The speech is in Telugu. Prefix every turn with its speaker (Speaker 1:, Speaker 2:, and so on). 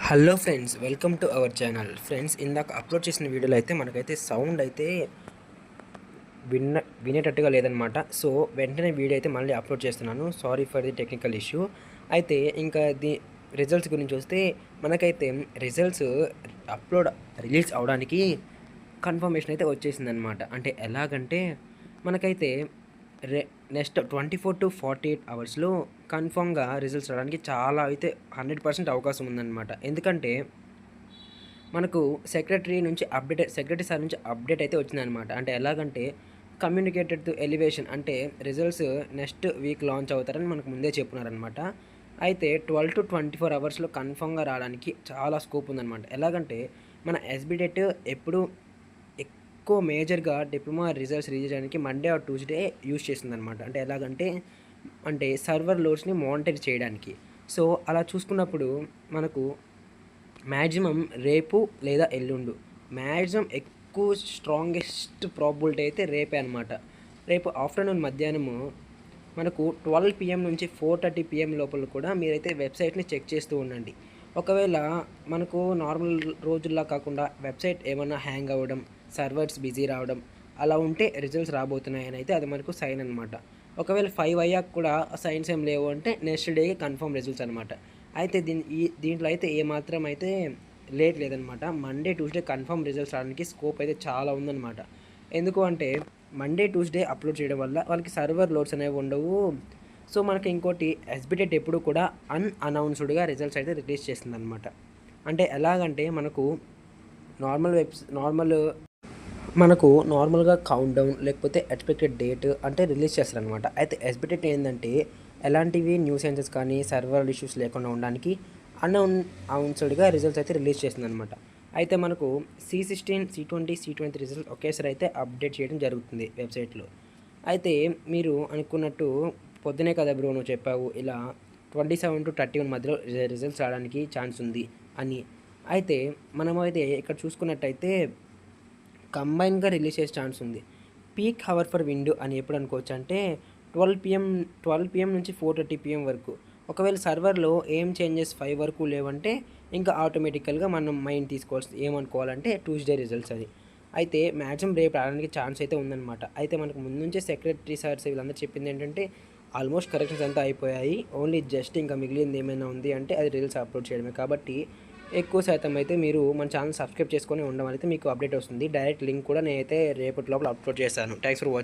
Speaker 1: Hello friends, welcome to our channel. Friends, ఇందాక అప్లోడ్ చేసిన వీడియోలో అయితే మనకైతే సౌండ్ అయితే వినేటట్టుగా లేదనమాట. సో వెంటనే వీడియో అయితే మళ్ళీ అప్లోడ్ చేస్తున్నాను. Sorry for the technical issue. అయితే ఇంకా రిజల్ట్స్ గురించి వస్తే మనకైతే రిజల్ట్స్ రిలీజ్ అవడానికి కన్ఫర్మేషన్ అయితే వచ్చేసిందనమాట. అంటే ఎలాగంటే మనకైతే నెక్స్ట్ 24 to 48 అవర్స్లో కన్ఫామ్గా రిజల్ట్స్ రావడానికి చాలా అయితే 100% అవకాశం ఉందన్నమాట. ఎందుకంటే మనకు సెక్రటరీ సార్ నుంచి అప్డేట్ అయితే వచ్చిందనమాట. అంటే ఎలాగంటే కమ్యూనికేటెడ్ టు ఎలివేషన్, అంటే రిజల్ట్స్ నెక్స్ట్ వీక్ లాంచ్ అవుతారని మనకు ముందే చెప్పున్నారనమాట. అయితే 12 to 24 అవర్స్లో కన్ఫామ్గా రావడానికి చాలా స్కోప్ ఉందన్నమాట. ఎలాగంటే మన ఎస్బిటెట్ ఎప్పుడు ఎక్కువ మేజర్గా డిప్లొమా రిజల్ట్స్ రిలీజ్ చేయడానికి మండే ఆర్ ట్యూస్డే యూజ్ చేస్తుందన్నమాట. అంటే ఎలాగంటే సర్వర్ లోడ్స్ని మానిటర్ చేయడానికి. సో అలా చూసుకున్నప్పుడు మనకు మ్యాక్సిమం రేపు లేదా ఎల్లుండు, మ్యాక్సిమం ఎక్కువ స్ట్రాంగెస్ట్ ప్రాబిలిటీ అయితే రేపే అనమాట. రేపు ఆఫ్టర్నూన్ మధ్యాహ్నము మనకు 12 PM నుంచి 4:30 PM లోపల కూడా మీరైతే వెబ్సైట్ని చెక్ చేస్తూ ఉండండి. ఒకవేళ మనకు నార్మల్ రోజుల్లా కాకుండా వెబ్సైట్ ఏమన్నా హ్యాంగ్ అవ్వడం, సర్వర్స్ బిజీ రావడం అలా ఉంటే రిజల్ట్స్ రాబోతున్నాయని అయితే అది మనకు సైన్ అనమాట. ఒకవేళ 5 అయ్యాక కూడా సైన్స్ ఏం లేవు అంటే నెక్స్ట్ డేకి కన్ఫర్మ్ రిజల్ట్స్ అనమాట. అయితే దీంట్లో అయితే ఏమాత్రం అయితే లేదనమాట. మండే ట్యూస్డే కన్ఫర్మ్ రిజల్ట్స్ రావడానికి స్కోప్ అయితే చాలా ఉందన్నమాట. ఎందుకు అంటే మండే ట్యూస్డే అప్లోడ్ చేయడం వల్ల వాళ్ళకి సర్వర్ లోడ్స్ అనేవి ఉండవు. సో మనకి ఇంకోటి ఎస్బిటెట్ ఎప్పుడు కూడా అన్అనౌన్స్డ్గా రిజల్ట్స్ అయితే రిలీజ్ చేస్తుంది అనమాట. అంటే ఎలాగంటే నార్మల్గా కౌంట్ డౌన్ లేకపోతే ఎక్స్పెక్టెడ్ డేట్ అంటే రిలీజ్ చేస్తారనమాట. అయితే ఎస్బిటెట్ ఏంటంటే ఎలాంటివి న్యూ సెన్సెస్ కానీ సర్వర్ ఇష్యూస్ లేకుండా ఉండడానికి అన్అనౌన్స్డ్గా రిజల్ట్స్ అయితే రిలీజ్ చేస్తుందన్నమాట. అయితే మనకు C16, C20, C23 రిజల్ట్స్ ఒకేసారి అయితే అప్డేట్ చేయడం జరుగుతుంది వెబ్సైట్లో. అయితే మీరు అనుకున్నట్టు పొద్దునే కదా బ్రో నువ్వు చెప్పావు ఇలా 27 to 31 మధ్యలో రిజల్ట్స్ రావడానికి ఛాన్స్ ఉంది అని. అయితే మనమైతే ఇక్కడ చూసుకున్నట్టయితే కంబైన్గా రిలీజ్ చేసే ఛాన్స్ ఉంది. పీక్ హవర్ ఫర్ విండో అని ఎప్పుడు అనుకోవచ్చు అంటే 12 PM నుంచి 4:30 PM వరకు. ఒకవేళ సర్వర్లో ఏం చేంజెస్ 5 వరకు లేవంటే ఇంకా ఆటోమేటికల్గా మనం మైండ్ ఏమనుకోవాలంటే ట్యూస్డే రిజల్ట్స్ అది. అయితే మ్యాక్సిమం రేపు రావడానికి ఛాన్స్ అయితే ఉందన్నమాట. అయితే మనకు ముందు నుంచే సెక్రటరీ సార్స్ వీళ్ళందరూ చెప్పింది ఏంటంటే ఆల్మోస్ట్ కరెక్షన్స్ అంతా అయిపోయాయి, ఓన్లీ జస్ట్ ఇంకా మిగిలింది ఏమైనా ఉంది అంటే అది రిజల్ట్స్ అప్లోడ్ చేయడమే. కాబట్టి ఎక్కువ శాతం అయితే మీరు మన ఛానల్ సబ్స్క్రైబ్ చేసుకొని ఉండడం అయితే మీకు అప్డేట్ వస్తుంది. డైరెక్ట్ లింక్ కూడా నేనైతే రేపటి లోపల అప్లోడ్ చేస్తాను. Thanks for watching.